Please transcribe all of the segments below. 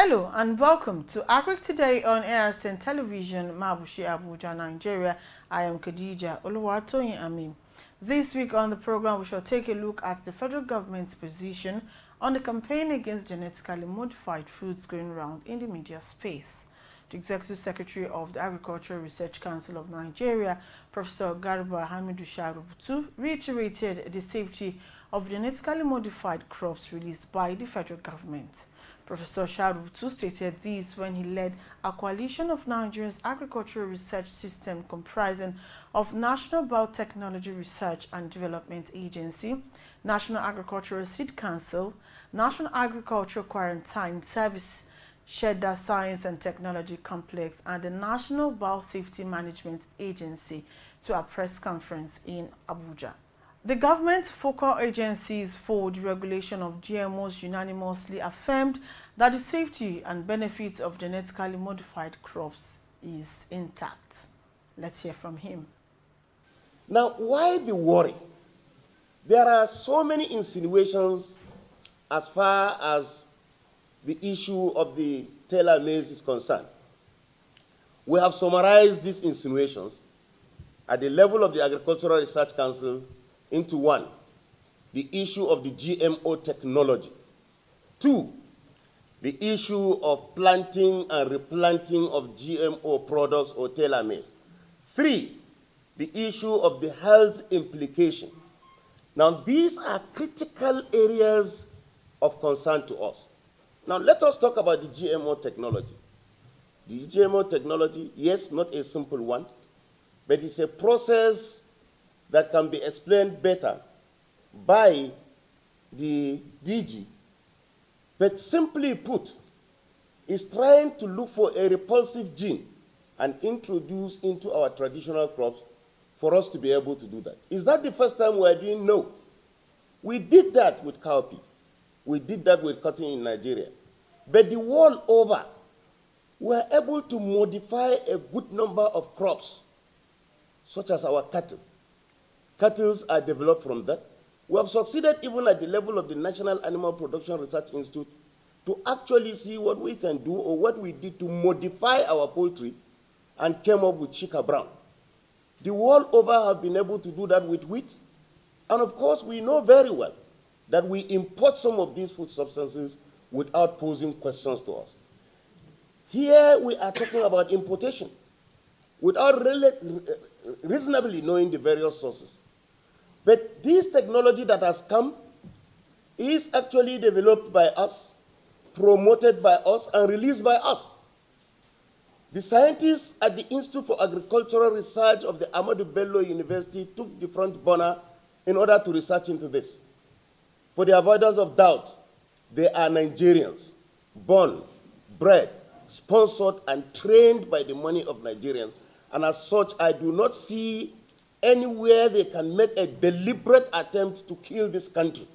Hello and welcome to Agric today on ARSN Television, Mabushi, Abuja, Nigeria. I am Khadija Oluwatoyin Amin. This week on the program, we shall take a look at the federal government's position on the campaign against genetically modified foods going around in the media space. The Executive Secretary of the Agricultural Research Council of Nigeria, Professor Garba Hamidu Sharubutu, reiterated the safety of genetically modified crops released by the federal government. Professor Sharubutu stated this when he led a coalition of Nigeria's agricultural research system comprising of National Biotechnology Research and Development Agency, National Agricultural Seed Council, National Agricultural Quarantine Service, Shedda Science and Technology Complex, and the National Biosafety Management Agency to a press conference in Abuja. The government focal agencies for the regulation of GMOs unanimously affirmed that the safety and benefits of genetically modified crops is intact. Let's hear from him. Now, why the worry? There are so many insinuations as far as the issue of the tailor maize is concerned. We have summarized these insinuations at the level of the Agricultural Research Council into one, the issue of the GMO technology. Two, the issue of planting and replanting of GMO products or tailor maize. Three, the issue of the health implication. Now, these are critical areas of concern to us. Now, let us talk about the GMO technology. The GMO technology, yes, not a simple one, but it's a process that can be explained better by the DG. But simply put, is trying to look for a repulsive gene and introduce into our traditional crops for us to be able to do that. Is that the first time we're doing? No. We did that with cowpea. We did that with cotton in Nigeria. But the world over, we're able to modify a good number of crops, such as our cattle. Cattle are developed from that. We have succeeded even at the level of the National Animal Production Research Institute to actually see what we can do or what we did to modify our poultry and came up with Chica Brown. The world over have been able to do that with wheat. And of course, we know very well that we import some of these food substances without posing questions to us. Here we are talking about importation without reasonably knowing the various sources. But this technology that has come is actually developed by us, promoted by us, and released by us. The scientists at the Institute for Agricultural Research of the Ahmadu Bello University took the front burner in order to research into this. For the avoidance of doubt, they are Nigerians, born, bred, sponsored, and trained by the money of Nigerians. And as such, I do not see anywhere they can make a deliberate attempt to kill this country.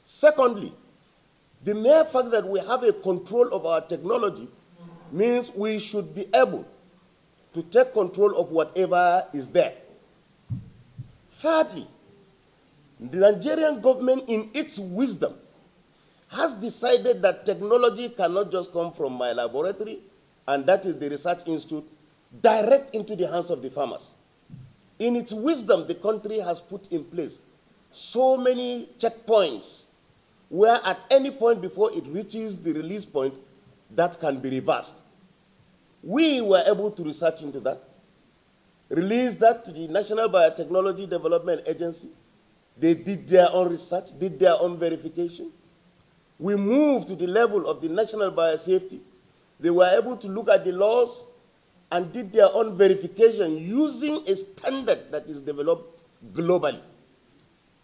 Secondly, the mere fact that we have a control of our technology means we should be able to take control of whatever is there. Thirdly, the Nigerian government, in its wisdom, has decided that technology cannot just come from my laboratory, and that is the research institute, direct into the hands of the farmers. In its wisdom, the country has put in place so many checkpoints where at any point before it reaches the release point, that can be reversed. We were able to research into that, release that to the National Biotechnology Development Agency. They did their own research, did their own verification. We moved to the level of the National Biosafety. They were able to look at the laws and did their own verification using a standard that is developed globally.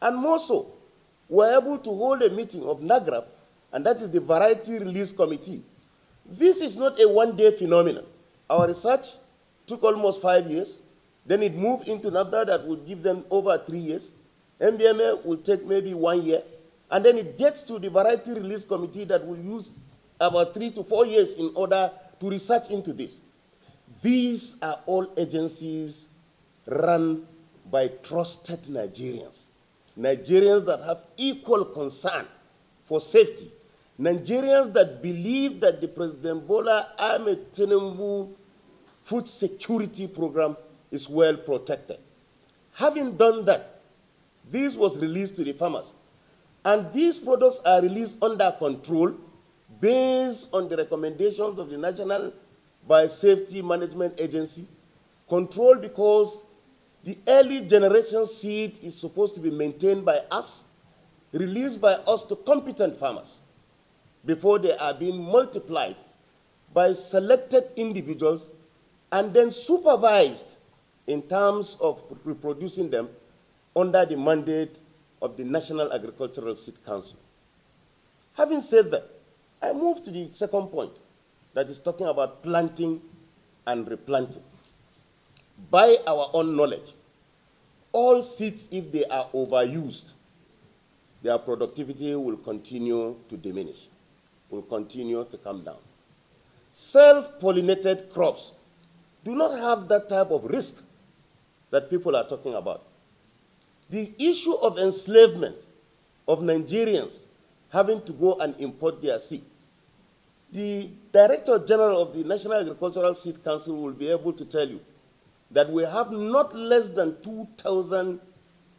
And more so, we're able to hold a meeting of NAGRAP, and that is the Variety Release Committee. This is not a one-day phenomenon. Our research took almost 5 years. Then it moved into NABDA that would give them over 3 years. MBMA will take maybe 1 year. And then it gets to the Variety Release Committee that will use about 3 to 4 years in order to research into this. These are all agencies run by trusted Nigerians. Nigerians that have equal concern for safety Nigerians that believe that the President Bola Ahmed Tinubu food security program is well protected. Having done that, this was released to the farmers. And these products are released under control based on the recommendations of the National Biosafety Management Agency, controlled because the early generation seed is supposed to be maintained by us, released by us to competent farmers before they are being multiplied by selected individuals and then supervised in terms of reproducing them under the mandate of the National Agricultural Seed Council. Having said that, I move to the second point that is talking about planting and replanting. By our own knowledge, all seeds, if they are overused, their productivity will continue to diminish, will continue to come down. Self-pollinated crops do not have that type of risk that people are talking about. The issue of enslavement of Nigerians having to go and import their seed, the Director General of the National Agricultural Seed Council will be able to tell you that we have not less than 2,000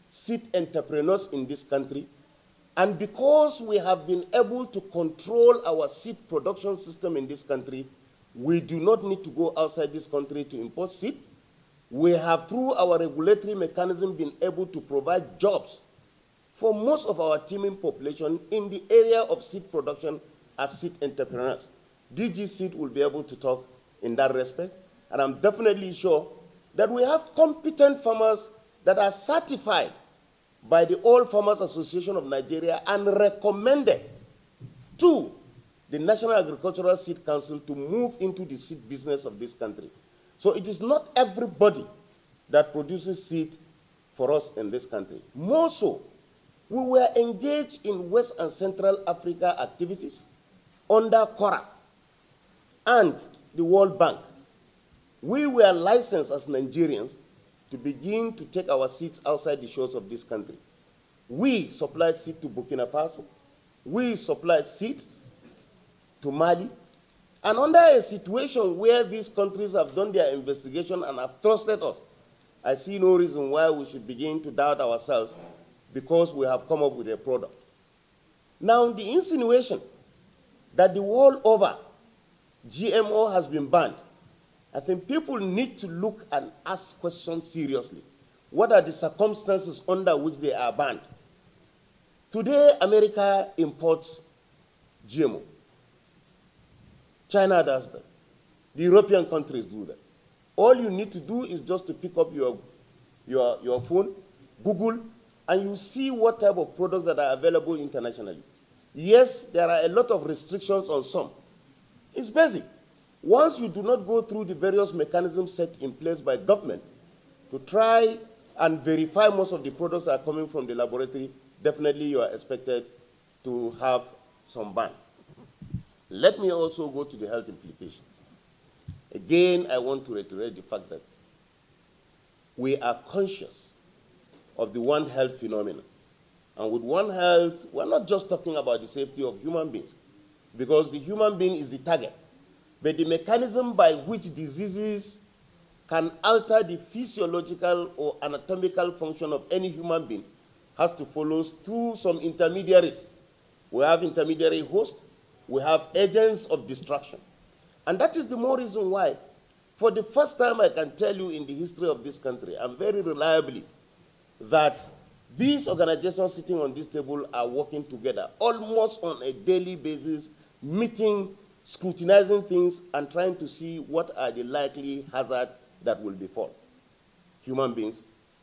seed entrepreneurs in this country, and because we have been able to control our seed production system in this country, we do not need to go outside this country to import seed. We have, through our regulatory mechanism, been able to provide jobs for most of our teeming population in the area of seed production as seed entrepreneurs. DG Seed will be able to talk in that respect, and I'm definitely sure that we have competent farmers that are certified by the All Farmers Association of Nigeria and recommended to the National Agricultural Seed Council to move into the seed business of this country. So it is not everybody that produces seed for us in this country. More so, we were engaged in West and Central Africa activities under CORAF and the World Bank. We were licensed as Nigerians to begin to take our seeds outside the shores of this country. We supplied seed to Burkina Faso. We supplied seed to Mali. And under a situation where these countries have done their investigation and have trusted us, I see no reason why we should begin to doubt ourselves because we have come up with a product. Now, the insinuation that the world over GMO has been banned, I think people need to look and ask questions seriously. What are the circumstances under which they are banned? Today, America imports GMO. China does that. The European countries do that. All you need to do is just to pick up your phone, Google, and you see what type of products that are available internationally. Yes, there are a lot of restrictions on some. It's basic. Once you do not go through the various mechanisms set in place by government to try and verify most of the products that are coming from the laboratory, definitely you are expected to have some ban. Let me also go to the health implications. Again, I want to reiterate the fact that we are conscious of the One Health phenomenon. And with One Health, we're not just talking about the safety of human beings, because the human being is the target. But the mechanism by which diseases can alter the physiological or anatomical function of any human being has to follow through some intermediaries. We have intermediary hosts, we have agents of destruction. And that is the more reason why, for the first time I can tell you in the history of this country, and very reliably, that these organizations sitting on this table are working together almost on a daily basis, meeting, scrutinizing things, and trying to see what are the likely hazards that will befall human beings,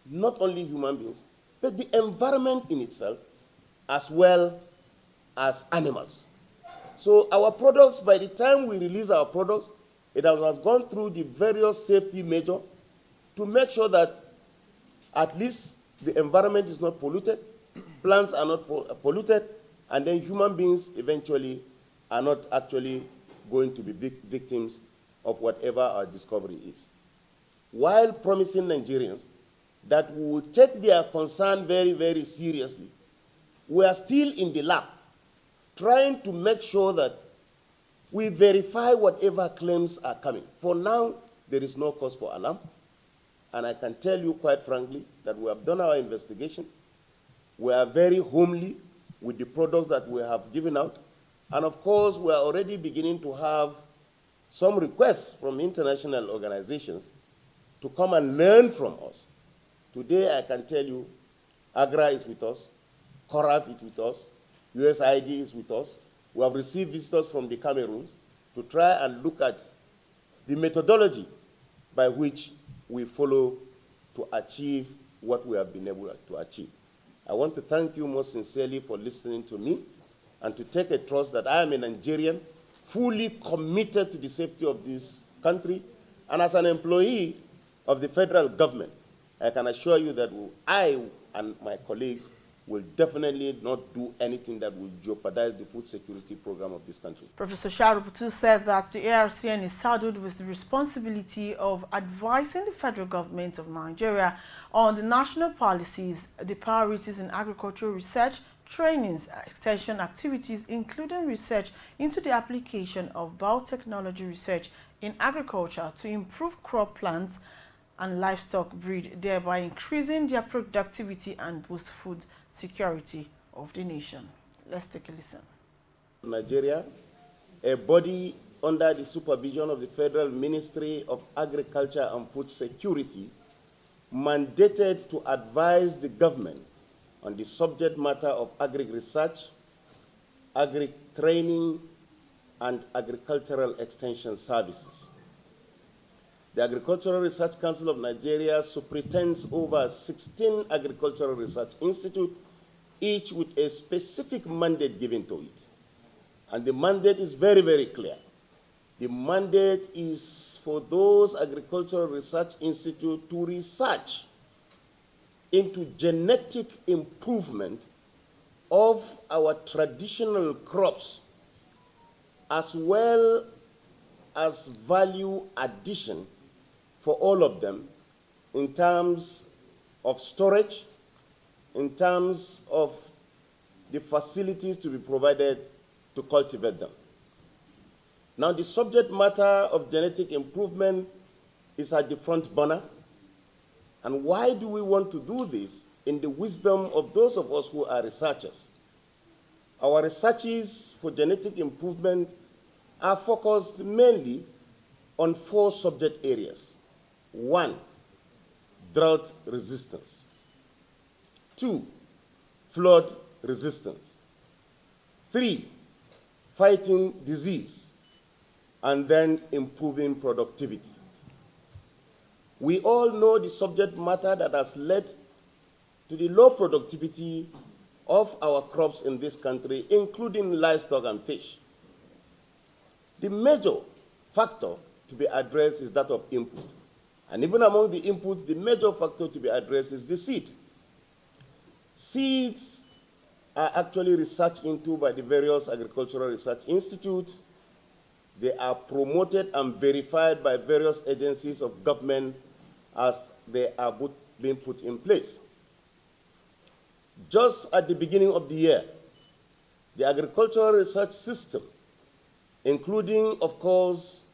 not only human beings, but the environment in itself, as well as animals. So our products, by the time we release our products, it has gone through the various safety measures to make sure that at least the environment is not polluted, plants are not polluted, and then human beings eventually are not actually going to be victims of whatever our discovery is. While promising Nigerians that we will take their concern very, very seriously, we are still in the lab trying to make sure that we verify whatever claims are coming. For now, there is no cause for alarm. And I can tell you quite frankly that we have done our investigation. We are very homely with the products that we have given out. And of course, we are already beginning to have some requests from international organizations to come and learn from us. Today, I can tell you, AGRA is with us, CORAF is with us, USAID is with us. We have received visitors from the Cameroons to try and look at the methodology by which we follow to achieve what we have been able to achieve. I want to thank you most sincerely for listening to me and to take a trust that I am a Nigerian, fully committed to the safety of this country. And as an employee of the federal government, I can assure you that I and my colleagues will definitely not do anything that will jeopardize the food security program of this country. Professor Sharuputu said that the ARCN is saddled with the responsibility of advising the federal government of Nigeria on the national policies, the priorities in agricultural research, trainings, extension activities, including research into the application of biotechnology research in agriculture to improve crop plants and livestock breed, thereby increasing their productivity and boost food security of the nation. Let's take a listen. Nigeria, a body under the supervision of the Federal Ministry of Agriculture and Food Security, mandated to advise the government on the subject matter of Agric research, Agric training, and agricultural extension services. The Agricultural Research Council of Nigeria superintends over 16 agricultural research institutes, each with a specific mandate given to it. And the mandate is very, very clear. The mandate is for those agricultural research institutes to research into genetic improvement of our traditional crops, as well as value addition for all of them in terms of storage, in terms of the facilities to be provided to cultivate them. Now, the subject matter of genetic improvement is at the front burner. And why do we want to do this? In the wisdom of those of us who are researchers. Our researches for genetic improvement are focused mainly on 4 subject areas. 1, drought resistance. 2, flood resistance. 3, fighting disease. And then improving productivity. We all know the subject matter that has led to the low productivity of our crops in this country, including livestock and fish. The major factor to be addressed is that of input. And even among the inputs, the major factor to be addressed is the seed. Seeds are actually researched into by the various agricultural research institutes. They are promoted and verified by various agencies of government as they are being put in place. Just at the beginning of the year, the agricultural research system, including, of course,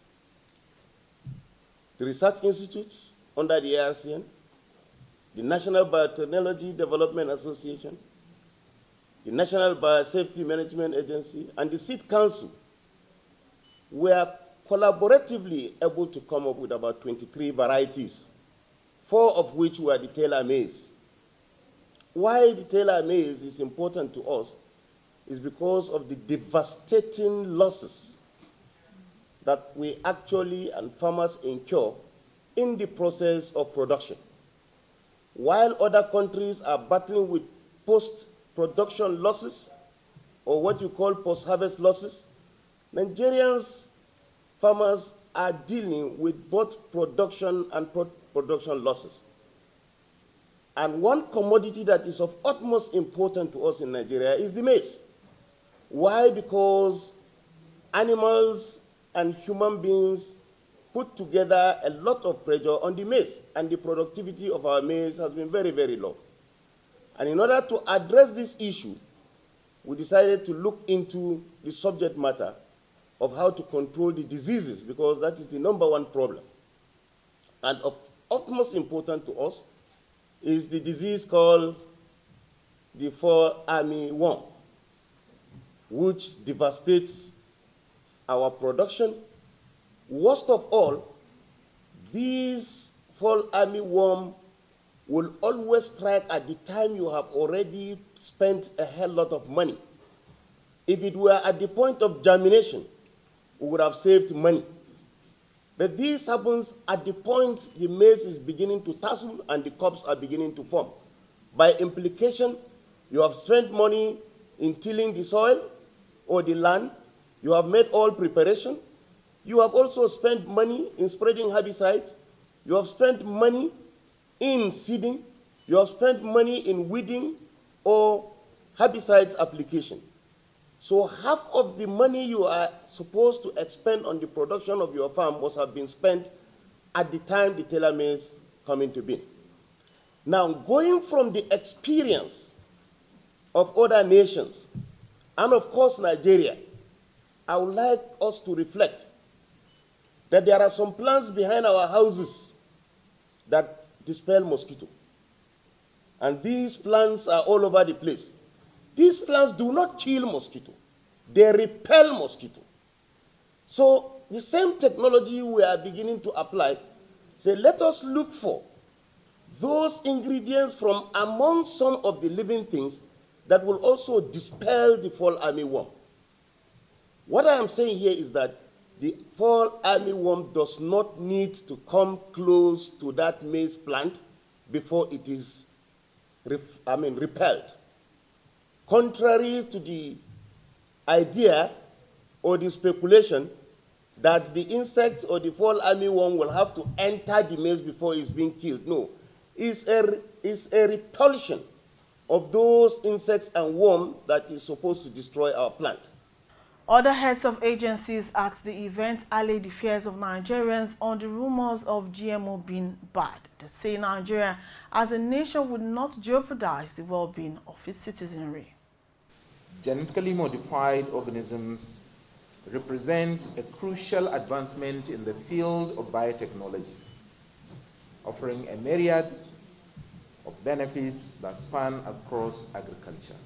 the research institutes under the ARCN, the National Biotechnology Development Association, the National Biosafety Management Agency, and the Seed Council were collaboratively able to come up with about 23 varieties, 4 of which were the tailor maize. Why the tailor maize is important to us is because of the devastating losses that we actually and farmers incur in the process of production. While other countries are battling with post-production losses, or what you call post-harvest losses, Nigerians farmers are dealing with both production and production losses. And one commodity that is of utmost importance to us in Nigeria is the maize. Why? Because animals and human beings put together a lot of pressure on the maize, and the productivity of our maize has been very, very low. And in order to address this issue, we decided to look into the subject matter of how to control the diseases, because that is the #1 problem. And of utmost importance to us is the disease called the fall armyworm, which devastates our production. Worst of all, this fall armyworm will always strike at the time you have already spent a hell lot of money. If it were at the point of germination, we would have saved money. But this happens at the point the maize is beginning to tassel and the cobs are beginning to form. By implication, you have spent money in tilling the soil or the land. You have made all preparation. You have also spent money in spreading herbicides. You have spent money in seeding. You have spent money in weeding or herbicides application. So half of the money you are supposed to expend on the production of your farm must have been spent at the time the tailor maize come into being. Now, going from the experience of other nations, and of course Nigeria, I would like us to reflect that there are some plants behind our houses that dispel mosquito. And these plants are all over the place. These plants do not kill mosquito. They repel mosquito. So the same technology we are beginning to apply, say let us look for those ingredients from among some of the living things that will also dispel the fall armyworm. What I am saying here is that the fall armyworm does not need to come close to that maize plant before it is repelled. Contrary to the idea or the speculation that the insects or the fall armyworm will have to enter the maize before it's being killed. No, it's a repulsion of those insects and worms that is supposed to destroy our plant. Other heads of agencies at the event allayed the fears of Nigerians on the rumors of GMO being bad. They say Nigeria as a nation would not jeopardize the well-being of its citizenry. Genetically modified organisms represent a crucial advancement in the field of biotechnology, offering a myriad of benefits that span across agriculture,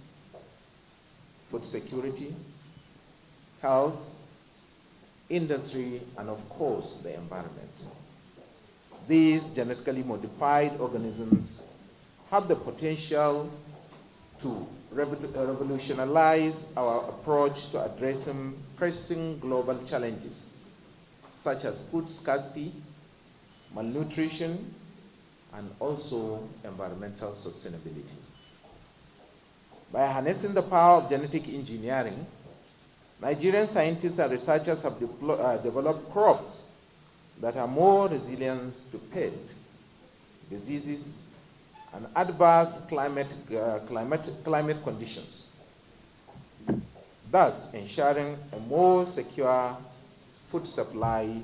food security, health, industry, and of course, the environment. These genetically modified organisms have the potential to revolutionize our approach to addressing pressing global challenges, such as food scarcity, malnutrition, and also environmental sustainability. By harnessing the power of genetic engineering, Nigerian scientists and researchers have developed crops that are more resilient to pests, diseases, and adverse climate conditions, thus ensuring a more secure food supply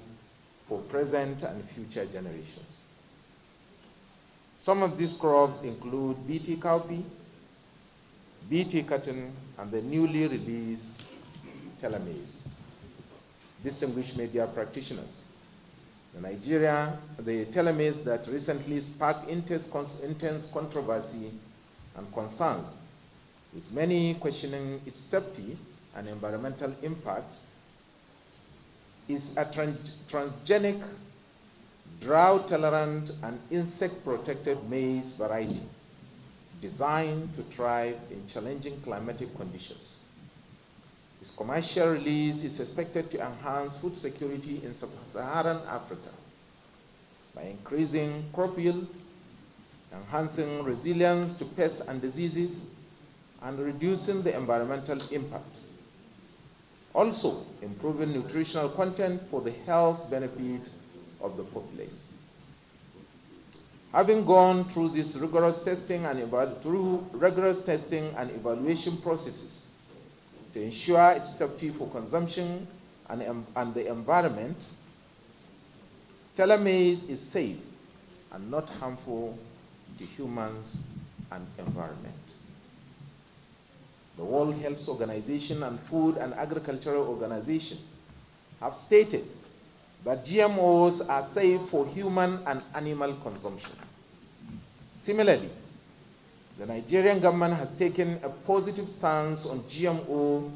for present and future generations. Some of these crops include BT cowpea, BT cotton, and the newly released tailor maize. Distinguished media practitioners, in Nigeria, the tailor maize that recently sparked intense controversy and concerns, with many questioning its safety and environmental impact, is a transgenic, drought-tolerant, and insect-protected maize variety designed to thrive in challenging climatic conditions. Its commercial release is expected to enhance food security in sub-Saharan Africa by increasing crop yield, enhancing resilience to pests and diseases, and reducing the environmental impact. Also, improving nutritional content for the health benefit of the populace. Having gone through this rigorous testing and evaluation processes to ensure its safety for consumption and the environment, tailor maize is safe and not harmful to humans and environment. the World Health Organization, and Food and Agricultural Organization have stated that GMOs are safe for human and animal consumption. Similarly, the Nigerian government has taken a positive stance on GMO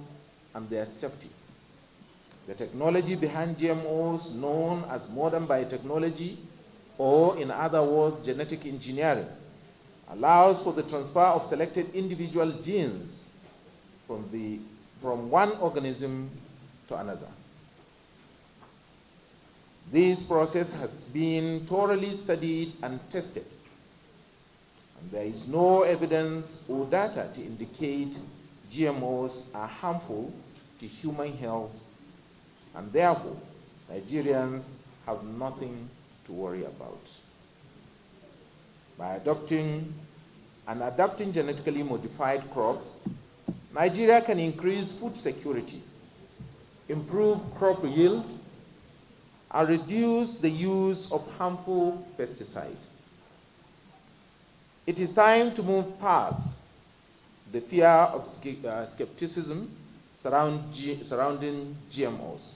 and their safety. The technology behind GMOs, known as modern biotechnology, or in other words, genetic engineering, allows for the transfer of selected individual genes from one organism to another. This process has been thoroughly studied and tested, and there is no evidence or data to indicate GMOs are harmful to human health, and therefore Nigerians have nothing to worry about. By adopting and adapting genetically modified crops, Nigeria can increase food security, improve crop yield, and reduce the use of harmful pesticides. It is time to move past the fear of skepticism surrounding GMOs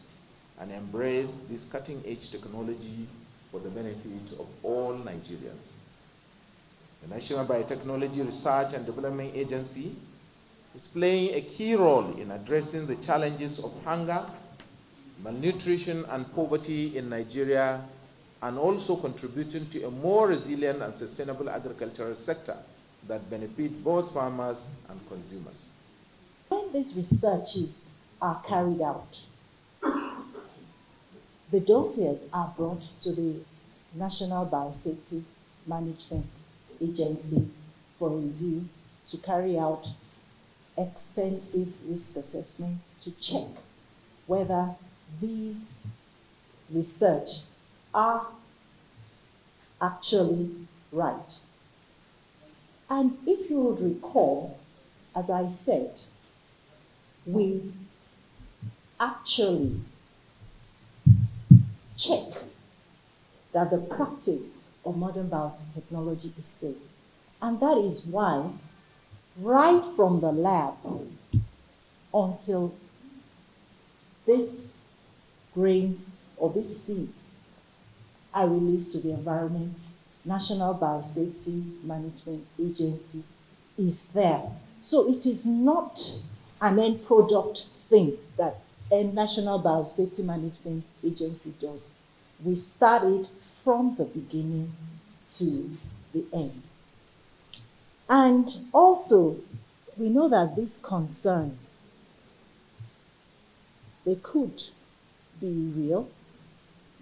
and embrace this cutting-edge technology for the benefit of all Nigerians. The National Biotechnology Research and Development Agency is playing a key role in addressing the challenges of hunger, malnutrition, and poverty in Nigeria, and also contributing to a more resilient and sustainable agricultural sector that benefits both farmers and consumers. When these researches are carried out, the dossiers are brought to the National Biosafety Management Agency for review to carry out extensive risk assessment to check whether these research are actually right. And if you would recall, as I said, we actually check that the practice of modern biotechnology is safe. And that is why, right from the lab until these grains or these seeds are released to the environment, National Biosafety Management Agency is there. So it is not an end product thing that a National Biosafety Management Agency does. We started from the beginning to the end. And also, we know that these concerns, they could be real,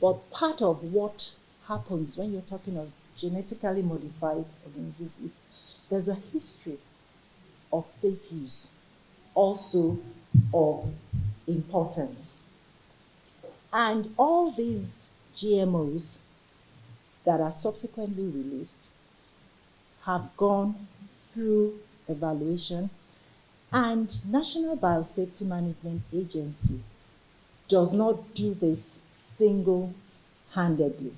but part of what happens when you're talking of genetically modified organisms is there's a history of safe use, also of importance. And all these GMOs that are subsequently released have gone through evaluation, and National Biosafety Management Agency does not do this single-handedly.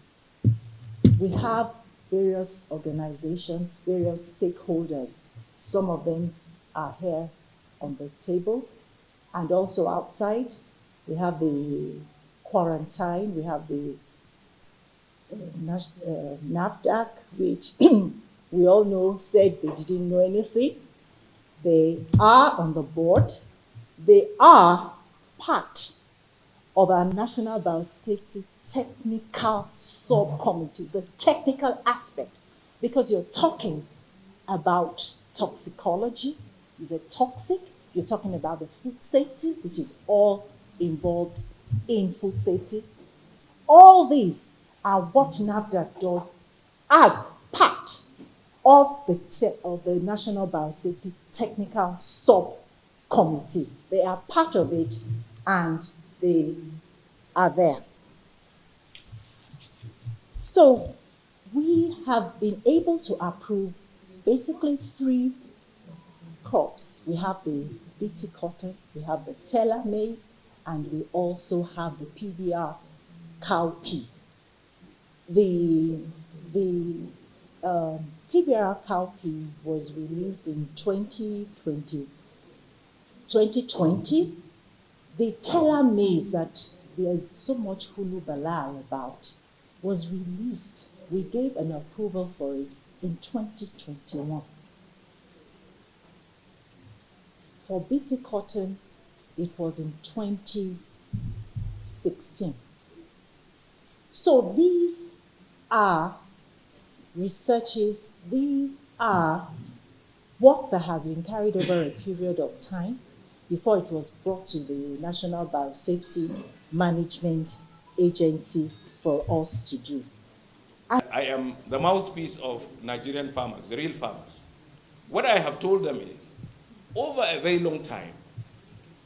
We have various organizations, various stakeholders. Some of them are here on the table, and also outside. We have the quarantine, we have the NAFDAC, which we all know said they didn't know anything. They are on the board. They are part of our National Biosafety Technical Subcommittee, the technical aspect, because you're talking about toxicology. Is it toxic? You're talking about the food safety, which is all involved in food safety. All these are what NAFDAC does as part of the National Biosafety Technical Subcommittee. They are part of it, and they are there. So we have been able to approve basically 3 crops. We have the BT cotton, we have the teller maize, and we also have the PBR cowpea. The PBR cowpea was released in 2021, 2020, the teller maize that there is so much hullabaloo about was released. We gave an approval for it in 2021. For BT cotton, it was in 2016. So these are researches, these are work that has been carried over a period of time before it was brought to the National Biosafety Management Agency for us to do. I am the mouthpiece of Nigerian farmers, the real farmers. What I have told them is, over a very long time,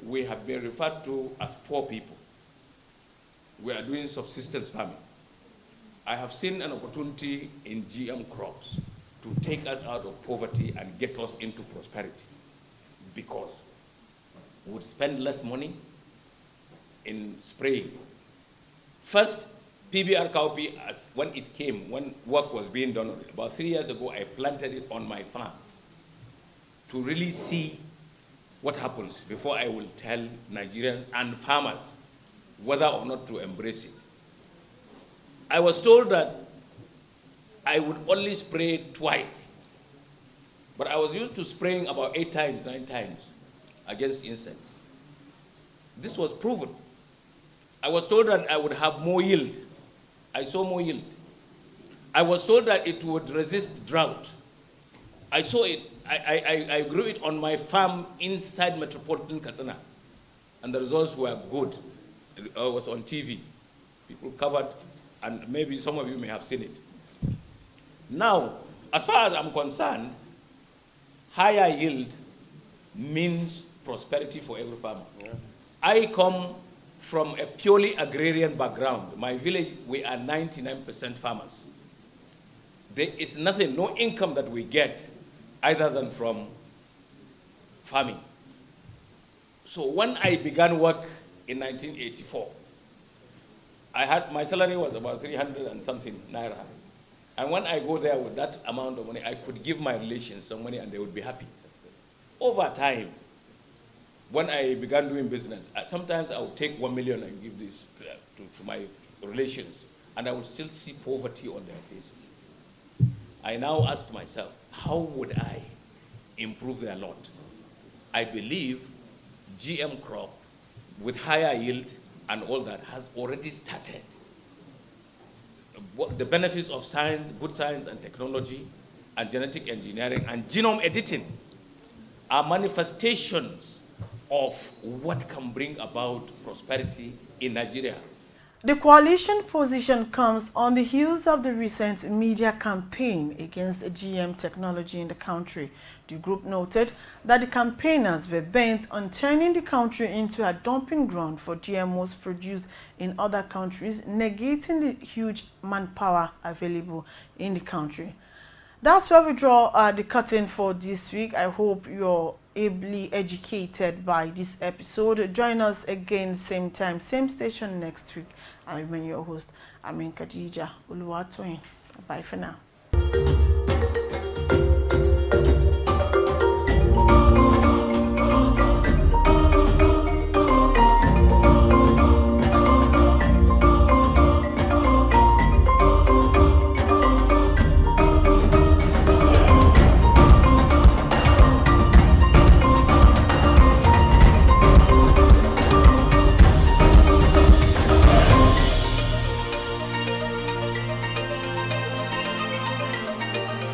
we have been referred to as poor people. We are doing subsistence farming. I have seen an opportunity in GM crops to take us out of poverty and get us into prosperity, because we would spend less money in spraying. First, PBR cowpea, as when it came, when work was being done on it, about 3 years ago, I planted it on my farm to really see what happens before I will tell Nigerians and farmers whether or not to embrace it. I was told that I would only spray twice, but I was used to spraying about 8 times, 9 times against insects. This was proven. I was told that I would have more yield. I saw more yield. I was told that it would resist drought. I saw it. I grew it on my farm inside metropolitan Katsina, and the results were good. It was on TV. People covered, and maybe some of you may have seen it. Now, as far as I'm concerned, higher yield means prosperity for every farmer. Yeah. I come from a purely agrarian background. My village, we are 99% farmers. There is nothing, no income that we get other than from farming. So when I began work in 1984, my salary was about 300 and something naira. And when I go there with that amount of money, I could give my relations some money and they would be happy. Over time, when I began doing business, sometimes I would take 1 million and give this to my relations, and I would still see poverty on their faces. I now ask myself, how would I improve their lot? I believe GM crop with higher yield and all that has already started. The benefits of science, good science and technology, and genetic engineering and genome editing are manifestations of what can bring about prosperity in Nigeria. The coalition position comes on the heels of the recent media campaign against GM technology in the country. The group noted that the campaigners were bent on turning the country into a dumping ground for GMOs produced in other countries, negating the huge manpower available in the country. That's where we draw the curtain for this week. I hope you're ably educated by this episode. Join us again, same time, same station next week. I remain your host, Khadija Oluwatoyin. Bye for now.